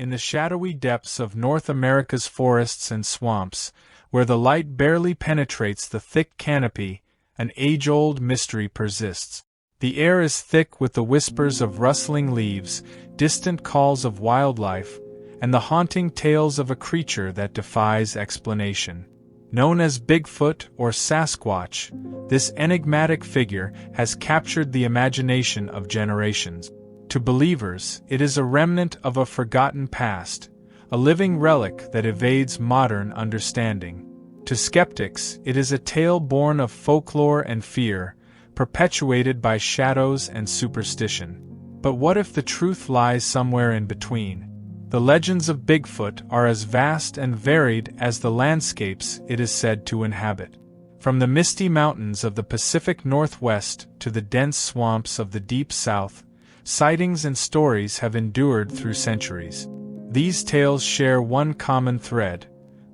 in the shadowy depths of North America's forests and swamps, where the light barely penetrates the thick canopy, an age-old mystery persists. The air is thick with the whispers of rustling leaves, distant calls of wildlife, and the haunting tales of a creature that defies explanation. Known as Bigfoot or Sasquatch, this enigmatic figure has captured the imagination of generations. To believers, it is a remnant of a forgotten past, a living relic that evades modern understanding. To skeptics, it is a tale born of folklore and fear, perpetuated by shadows and superstition. But what if the truth lies somewhere in between? The legends of Bigfoot are as vast and varied as the landscapes it is said to inhabit. From the misty mountains of the Pacific Northwest to the dense swamps of the Deep South, sightings and stories have endured through centuries. These tales share one common thread: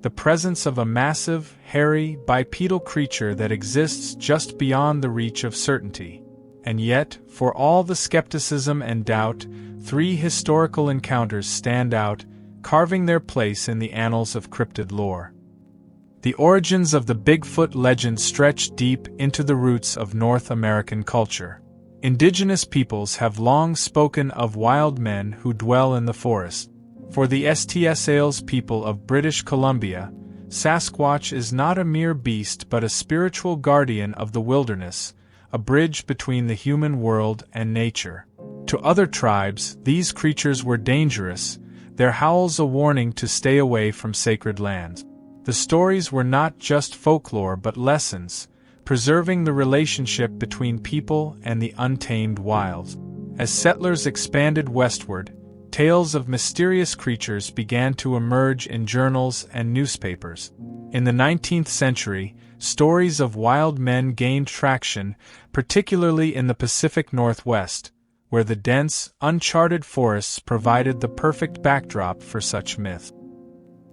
the presence of a massive, hairy, bipedal creature that exists just beyond the reach of certainty. And yet, for all the skepticism and doubt, 3 historical encounters stand out, carving their place in the annals of cryptid lore. The origins of the Bigfoot legend stretch deep into the roots of North American culture. Indigenous peoples have long spoken of wild men who dwell in the forest. For the STSales people of British Columbia, Sasquatch is not a mere beast but a spiritual guardian of the wilderness, a bridge between the human world and nature. To other tribes, these creatures were dangerous, their howls a warning to stay away from sacred lands. The stories were not just folklore but lessons, preserving the relationship between people and the untamed wilds. As settlers expanded westward, tales of mysterious creatures began to emerge in journals and newspapers. In the 19th century, stories of wild men gained traction, particularly in the Pacific Northwest, where the dense, uncharted forests provided the perfect backdrop for such myths.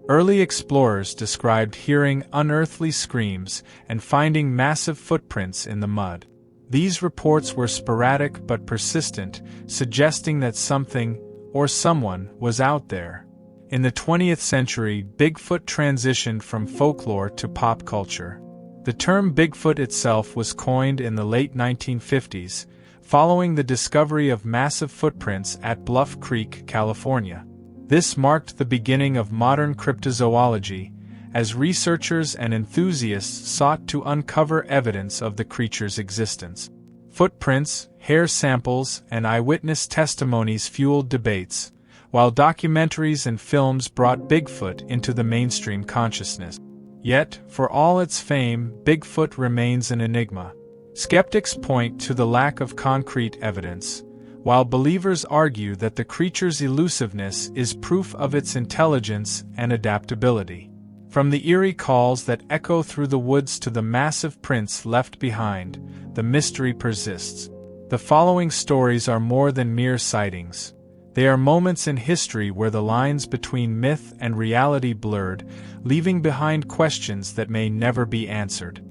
Early explorers described hearing unearthly screams and finding massive footprints in the mud. These reports were sporadic but persistent, suggesting that something, or someone, was out there. In the 20th century, Bigfoot transitioned from folklore to pop culture. The term Bigfoot itself was coined in the late 1950s, following the discovery of massive footprints at Bluff Creek, California. This marked the beginning of modern cryptozoology, as researchers and enthusiasts sought to uncover evidence of the creature's existence. Footprints, hair samples, and eyewitness testimonies fueled debates, while documentaries and films brought Bigfoot into the mainstream consciousness. Yet, for all its fame, Bigfoot remains an enigma. Skeptics point to the lack of concrete evidence, while believers argue that the creature's elusiveness is proof of its intelligence and adaptability. From the eerie calls that echo through the woods to the massive prints left behind, the mystery persists. The following stories are more than mere sightings. They are moments in history where the lines between myth and reality blurred, leaving behind questions that may never be answered.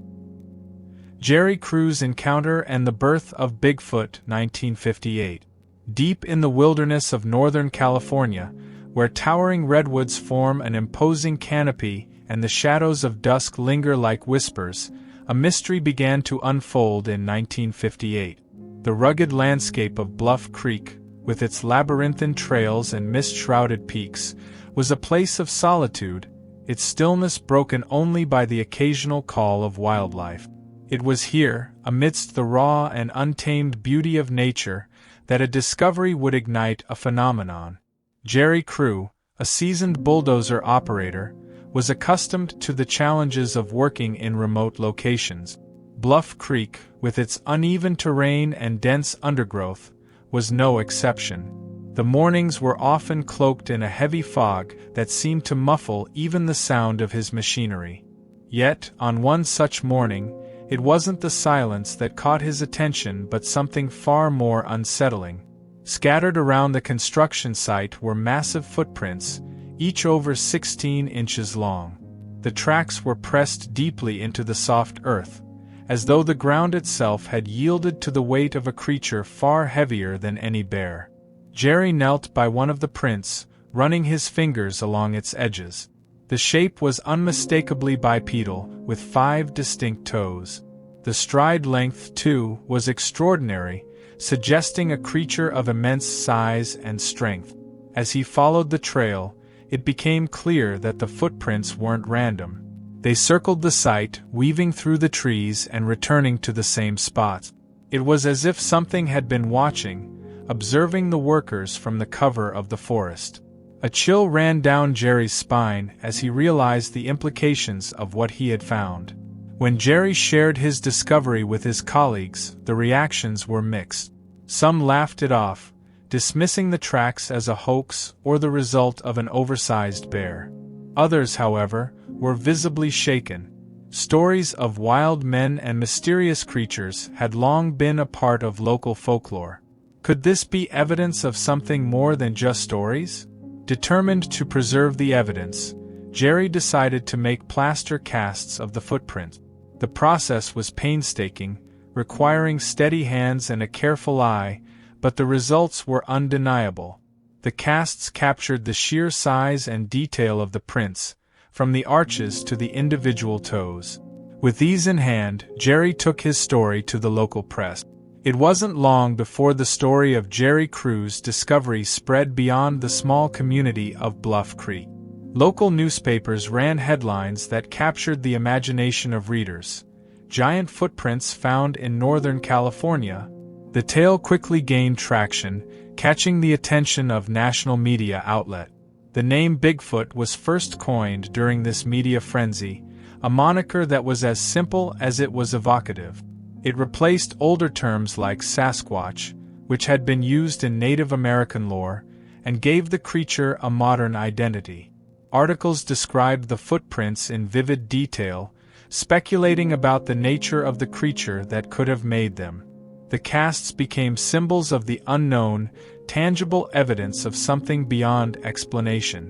Jerry Crew's Encounter and the Birth of Bigfoot, 1958. Deep in the wilderness of Northern California, where towering redwoods form an imposing canopy and the shadows of dusk linger like whispers, a mystery began to unfold in 1958. The rugged landscape of Bluff Creek, with its labyrinthine trails and mist-shrouded peaks, was a place of solitude, its stillness broken only by the occasional call of wildlife. It was here, amidst the raw and untamed beauty of nature, that a discovery would ignite a phenomenon. Jerry Crew, a seasoned bulldozer operator, was accustomed to the challenges of working in remote locations. Bluff Creek, with its uneven terrain and dense undergrowth, was no exception. The mornings were often cloaked in a heavy fog that seemed to muffle even the sound of his machinery. Yet, on one such morning, it wasn't the silence that caught his attention but something far more unsettling. Scattered around the construction site were massive footprints, each over 16 inches long. The tracks were pressed deeply into the soft earth, as though the ground itself had yielded to the weight of a creature far heavier than any bear. Jerry knelt by one of the prints, running his fingers along its edges. The shape was unmistakably bipedal, with 5 distinct toes. The stride length, too, was extraordinary, suggesting a creature of immense size and strength. As he followed the trail, it became clear that the footprints weren't random. They circled the site, weaving through the trees and returning to the same spot. It was as if something had been watching, observing the workers from the cover of the forest. A chill ran down Jerry's spine as he realized the implications of what he had found. When Jerry shared his discovery with his colleagues, the reactions were mixed. Some laughed it off, dismissing the tracks as a hoax or the result of an oversized bear. Others, however, were visibly shaken. Stories of wild men and mysterious creatures had long been a part of local folklore. Could this be evidence of something more than just stories? Determined to preserve the evidence, Jerry decided to make plaster casts of the footprint. The process was painstaking, requiring steady hands and a careful eye, but the results were undeniable. The casts captured the sheer size and detail of the prints, from the arches to the individual toes. With these in hand, Jerry took his story to the local press. It wasn't long before the story of Jerry Crew's discovery spread beyond the small community of Bluff Creek. Local newspapers ran headlines that captured the imagination of readers. Giant footprints found in Northern California. The tale quickly gained traction, catching the attention of national media outlet. The name Bigfoot was first coined during this media frenzy, a moniker that was as simple as it was evocative. It replaced older terms like Sasquatch, which had been used in Native American lore, and gave the creature a modern identity. Articles described the footprints in vivid detail, speculating about the nature of the creature that could have made them. The casts became symbols of the unknown, tangible evidence of something beyond explanation.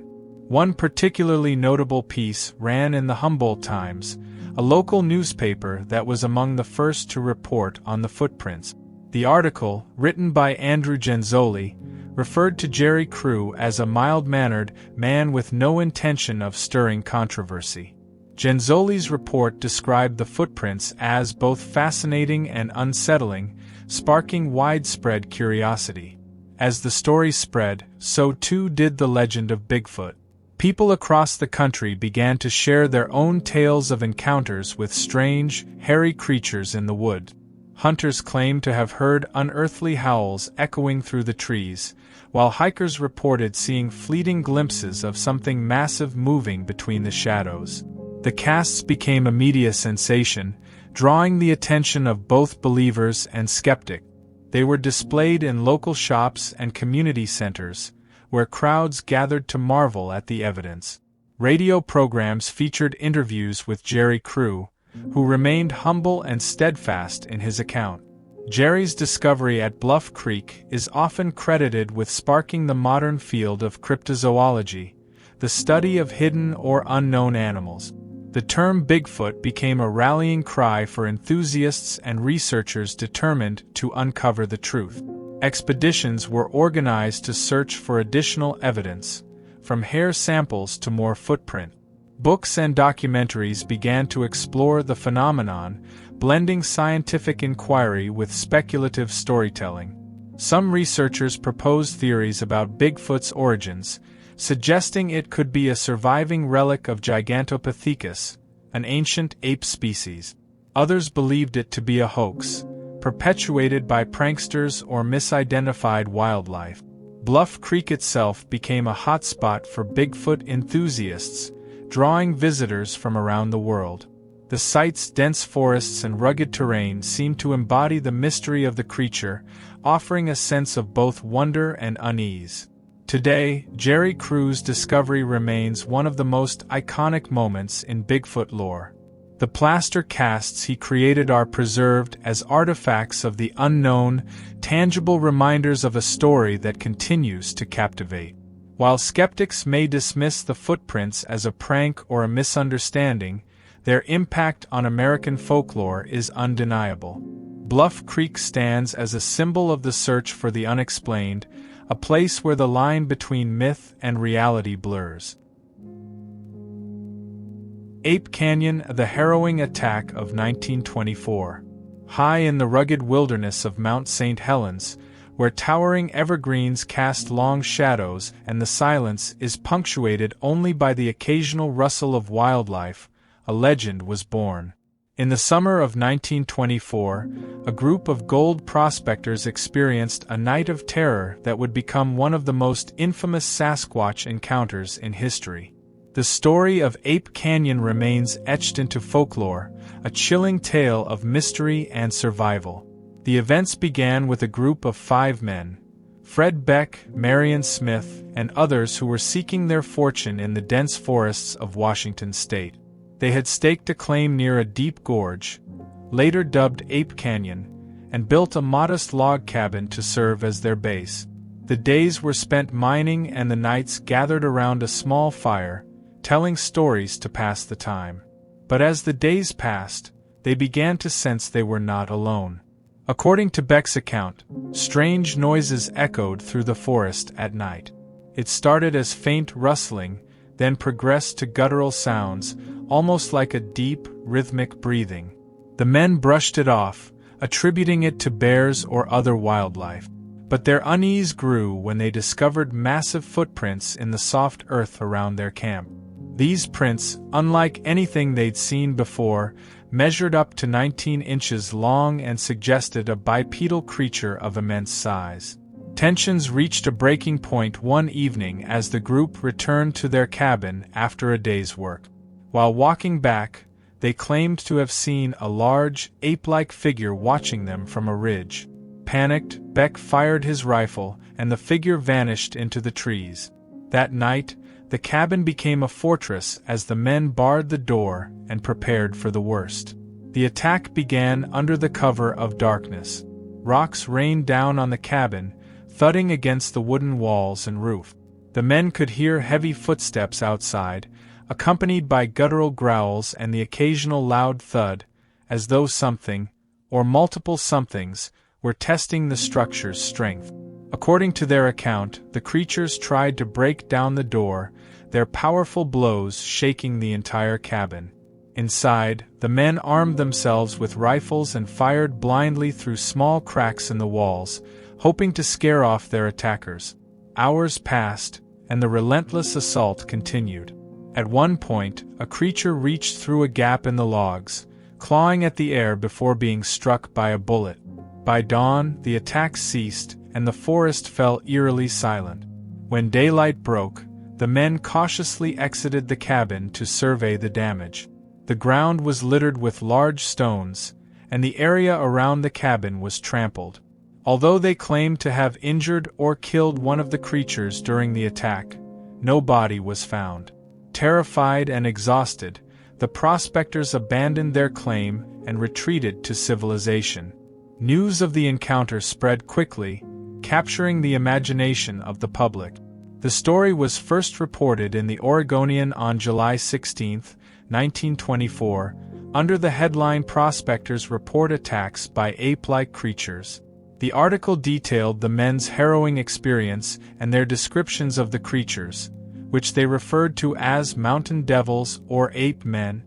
One particularly notable piece ran in the Humboldt Times, a local newspaper that was among the first to report on the footprints. The article, written by Andrew Genzoli, referred to Jerry Crew as a mild-mannered man with no intention of stirring controversy. Genzoli's report described the footprints as both fascinating and unsettling, sparking widespread curiosity. As the story spread, so too did the legend of Bigfoot. People across the country began to share their own tales of encounters with strange, hairy creatures in the wood. Hunters claimed to have heard unearthly howls echoing through the trees, while hikers reported seeing fleeting glimpses of something massive moving between the shadows. The casts became a media sensation, drawing the attention of both believers and skeptics. They were displayed in local shops and community centers, where crowds gathered to marvel at the evidence. Radio programs featured interviews with Jerry Crew, who remained humble and steadfast in his account. Jerry's discovery at Bluff Creek is often credited with sparking the modern field of cryptozoology, the study of hidden or unknown animals. The term Bigfoot became a rallying cry for enthusiasts and researchers determined to uncover the truth. Expeditions were organized to search for additional evidence, from hair samples to more footprint. Books and documentaries began to explore the phenomenon, blending scientific inquiry with speculative storytelling. Some researchers proposed theories about Bigfoot's origins, suggesting it could be a surviving relic of Gigantopithecus, an ancient ape species. Others believed it to be a hoax, perpetuated by pranksters or misidentified wildlife. Bluff Creek itself became a hotspot for Bigfoot enthusiasts, drawing visitors from around the world. The site's dense forests and rugged terrain seemed to embody the mystery of the creature, offering a sense of both wonder and unease. Today, Jerry Crew's discovery remains one of the most iconic moments in Bigfoot lore. The plaster casts he created are preserved as artifacts of the unknown, tangible reminders of a story that continues to captivate. While skeptics may dismiss the footprints as a prank or a misunderstanding, their impact on American folklore is undeniable. Bluff Creek stands as a symbol of the search for the unexplained, a place where the line between myth and reality blurs. Ape Canyon, the harrowing attack of 1924. High in the rugged wilderness of Mount St. Helens, where towering evergreens cast long shadows and the silence is punctuated only by the occasional rustle of wildlife, a legend was born. In the summer of 1924, a group of gold prospectors experienced a night of terror that would become one of the most infamous Sasquatch encounters in history. The story of Ape Canyon remains etched into folklore, a chilling tale of mystery and survival. The events began with a group of 5 men, Fred Beck, Marion Smith, and others who were seeking their fortune in the dense forests of Washington state. They had staked a claim near a deep gorge, later dubbed Ape Canyon, and built a modest log cabin to serve as their base. The days were spent mining and the nights gathered around a small fire, telling stories to pass the time. But as the days passed, they began to sense they were not alone. According to Beck's account, strange noises echoed through the forest at night. It started as faint rustling, then progressed to guttural sounds, almost like a deep, rhythmic breathing. The men brushed it off, attributing it to bears or other wildlife. But their unease grew when they discovered massive footprints in the soft earth around their camp. These prints, unlike anything they'd seen before, measured up to 19 inches long and suggested a bipedal creature of immense size. Tensions reached a breaking point one evening as the group returned to their cabin after a day's work. While walking back, they claimed to have seen a large, ape-like figure watching them from a ridge. Panicked, Beck fired his rifle, and the figure vanished into the trees. That night, the cabin became a fortress as the men barred the door and prepared for the worst. The attack began under the cover of darkness. Rocks rained down on the cabin, thudding against the wooden walls and roof. The men could hear heavy footsteps outside, accompanied by guttural growls and the occasional loud thud, as though something, or multiple somethings, were testing the structure's strength. According to their account, the creatures tried to break down the door, their powerful blows shaking the entire cabin. Inside, the men armed themselves with rifles and fired blindly through small cracks in the walls, hoping to scare off their attackers. Hours passed, and the relentless assault continued. At one point, a creature reached through a gap in the logs, clawing at the air before being struck by a bullet. By dawn, the attack ceased, and the forest fell eerily silent. When daylight broke, the men cautiously exited the cabin to survey the damage. The ground was littered with large stones, and the area around the cabin was trampled. Although they claimed to have injured or killed one of the creatures during the attack, no body was found. Terrified and exhausted, the prospectors abandoned their claim and retreated to civilization. News of the encounter spread quickly, capturing the imagination of the public. The story was first reported in the Oregonian on July 16, 1924, under the headline "Prospectors Report Attacks by Ape-like Creatures." The article detailed the men's harrowing experience and their descriptions of the creatures, which they referred to as mountain devils or ape men.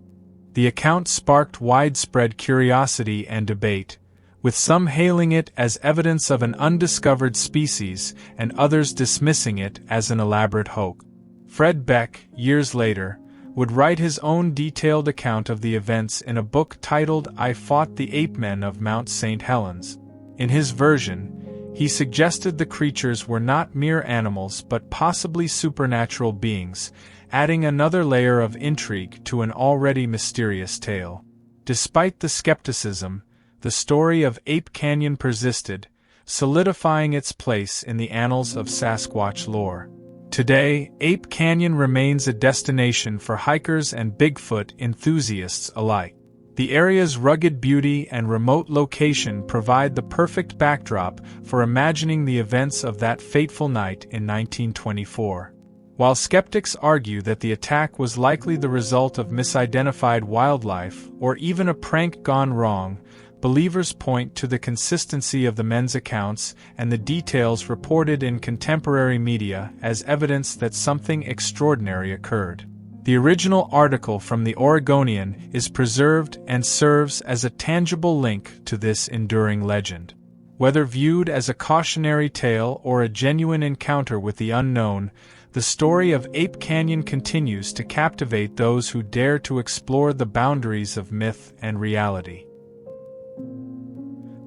The account sparked widespread curiosity and debate, with some hailing it as evidence of an undiscovered species and others dismissing it as an elaborate hoax. Fred Beck, years later, would write his own detailed account of the events in a book titled "I Fought the Ape Men of Mount St. Helens." In his version, he suggested the creatures were not mere animals but possibly supernatural beings, adding another layer of intrigue to an already mysterious tale. Despite the skepticism, the story of Ape Canyon persisted, solidifying its place in the annals of Sasquatch lore. Today, Ape Canyon remains a destination for hikers and Bigfoot enthusiasts alike. The area's rugged beauty and remote location provide the perfect backdrop for imagining the events of that fateful night in 1924. While skeptics argue that the attack was likely the result of misidentified wildlife or even a prank gone wrong, believers point to the consistency of the men's accounts and the details reported in contemporary media as evidence that something extraordinary occurred. The original article from the Oregonian is preserved and serves as a tangible link to this enduring legend. Whether viewed as a cautionary tale or a genuine encounter with the unknown, the story of Ape Canyon continues to captivate those who dare to explore the boundaries of myth and reality.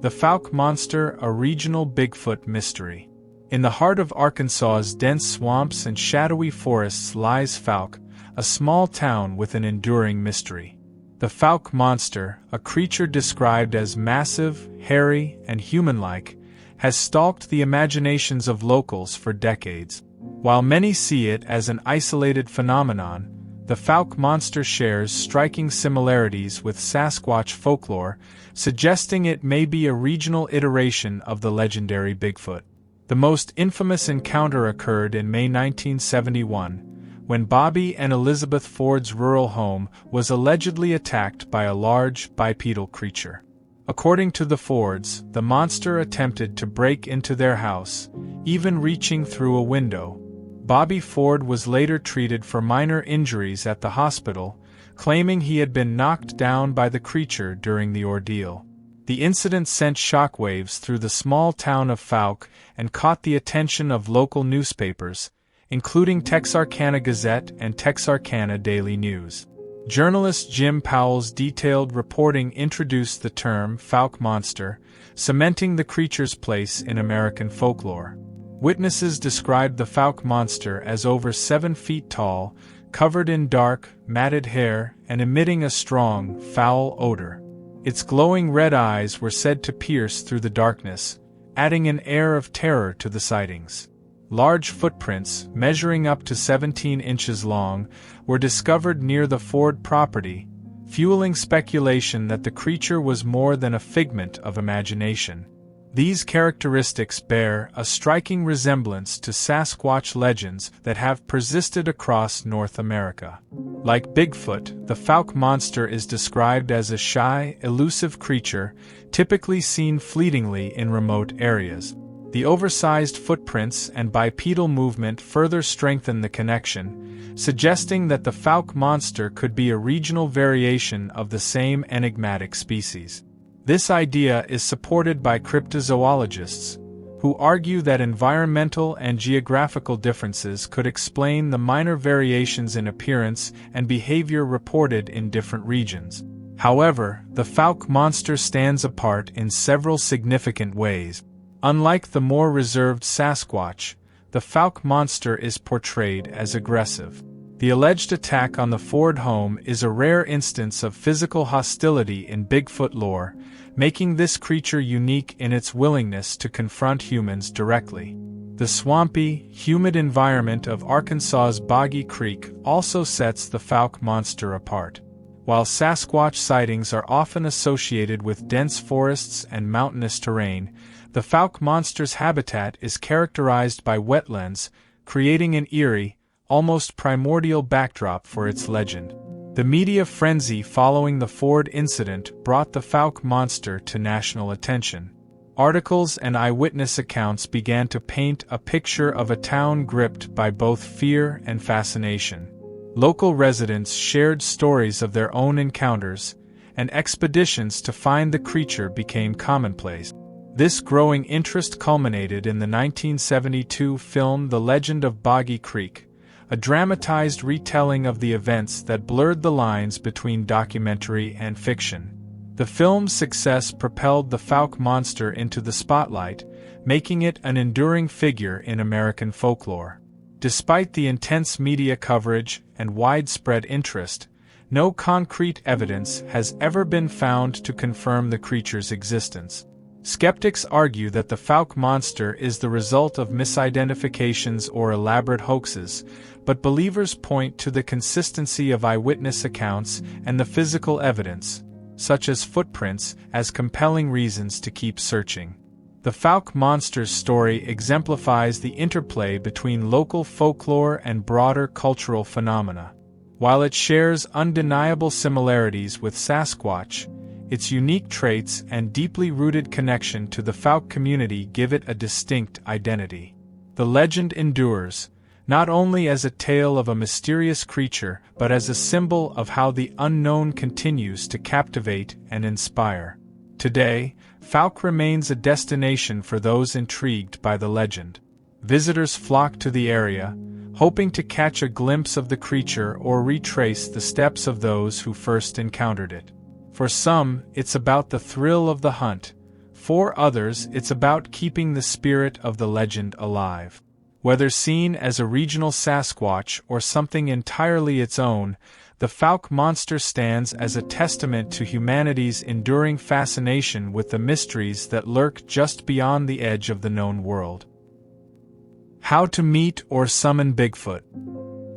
The Fouke Monster, a regional Bigfoot mystery. In the heart of Arkansas's dense swamps and shadowy forests lies Fouke, a small town with an enduring mystery. The Fouke Monster, a creature described as massive, hairy, and human-like, has stalked the imaginations of locals for decades. While many see it as an isolated phenomenon, the Fouke Monster shares striking similarities with Sasquatch folklore, suggesting it may be a regional iteration of the legendary Bigfoot. The most infamous encounter occurred in May 1971, when Bobby and Elizabeth Ford's rural home was allegedly attacked by a large, bipedal creature. According to the Fords, the monster attempted to break into their house, even reaching through a window. Bobby Ford was later treated for minor injuries at the hospital, claiming he had been knocked down by the creature during the ordeal. The incident sent shockwaves through the small town of Fouke and caught the attention of local newspapers, including Texarkana Gazette and Texarkana Daily News. Journalist Jim Powell's detailed reporting introduced the term Fouke Monster, cementing the creature's place in American folklore. Witnesses described the Fouke Monster as over 7 feet tall, covered in dark, matted hair, and emitting a strong, foul odor. Its glowing red eyes were said to pierce through the darkness, adding an air of terror to the sightings. Large footprints, measuring up to 17 inches long, were discovered near the Ford property, fueling speculation that the creature was more than a figment of imagination. These characteristics bear a striking resemblance to Sasquatch legends that have persisted across North America. Like Bigfoot, the Fouke Monster is described as a shy, elusive creature, typically seen fleetingly in remote areas. The oversized footprints and bipedal movement further strengthen the connection, suggesting that the Fouke Monster could be a regional variation of the same enigmatic species. This idea is supported by cryptozoologists, who argue that environmental and geographical differences could explain the minor variations in appearance and behavior reported in different regions. However, the Fouke Monster stands apart in several significant ways. Unlike the more reserved Sasquatch, the Fouke Monster is portrayed as aggressive. The alleged attack on the Ford home is a rare instance of physical hostility in Bigfoot lore, making this creature unique in its willingness to confront humans directly. The swampy, humid environment of Arkansas's Boggy Creek also sets the Fouke Monster apart. While Sasquatch sightings are often associated with dense forests and mountainous terrain, the Fouke Monster's habitat is characterized by wetlands, creating an eerie, almost primordial backdrop for its legend. The media frenzy following the Ford incident brought the Fouke Monster to national attention. Articles and eyewitness accounts began to paint a picture of a town gripped by both fear and fascination. Local residents shared stories of their own encounters, and expeditions to find the creature became commonplace. This growing interest culminated in the 1972 film The Legend of Boggy Creek, a dramatized retelling of the events that blurred the lines between documentary and fiction. The film's success propelled the Fouke Monster into the spotlight, making it an enduring figure in American folklore. Despite the intense media coverage and widespread interest, no concrete evidence has ever been found to confirm the creature's existence. Skeptics argue that the Fouke Monster is the result of misidentifications or elaborate hoaxes, but believers point to the consistency of eyewitness accounts and the physical evidence, such as footprints, as compelling reasons to keep searching. The Fouke Monster's story exemplifies the interplay between local folklore and broader cultural phenomena. While it shares undeniable similarities with Sasquatch, Its unique traits and deeply rooted connection to the folk community give it a distinct identity. The legend endures, not only as a tale of a mysterious creature but as a symbol of how the unknown continues to captivate and inspire. Today, folk remains a destination for those intrigued by the legend. Visitors flock to the area, hoping to catch a glimpse of the creature or retrace the steps of those who first encountered it. For some, it's about the thrill of the hunt. For others, it's about keeping the spirit of the legend alive. Whether seen as a regional Sasquatch or something entirely its own, the folk monster stands as a testament to humanity's enduring fascination with the mysteries that lurk just beyond the edge of the known world. How to meet or summon Bigfoot.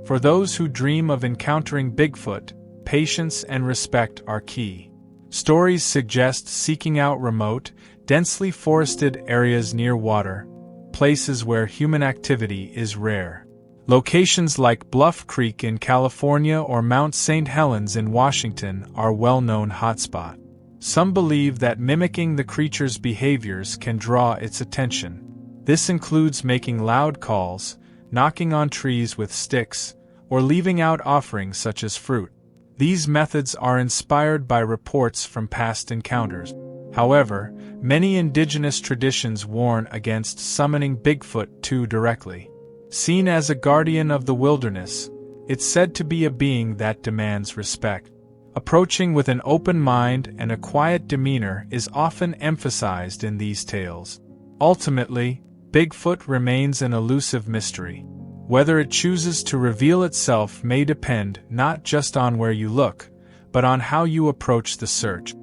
For those who dream of encountering Bigfoot, patience and respect are key. Stories suggest seeking out remote, densely forested areas near water, places where human activity is rare. Locations like Bluff Creek in California or Mount St. Helens in Washington are well-known hotspots. Some believe that mimicking the creature's behaviors can draw its attention. This includes making loud calls, knocking on trees with sticks, or leaving out offerings such as fruit. These methods are inspired by reports from past encounters. However, many indigenous traditions warn against summoning Bigfoot too directly. Seen as a guardian of the wilderness, it's said to be a being that demands respect. Approaching with an open mind and a quiet demeanor is often emphasized in these tales. Ultimately, Bigfoot remains an elusive mystery. Whether it chooses to reveal itself may depend not just on where you look, but on how you approach the search.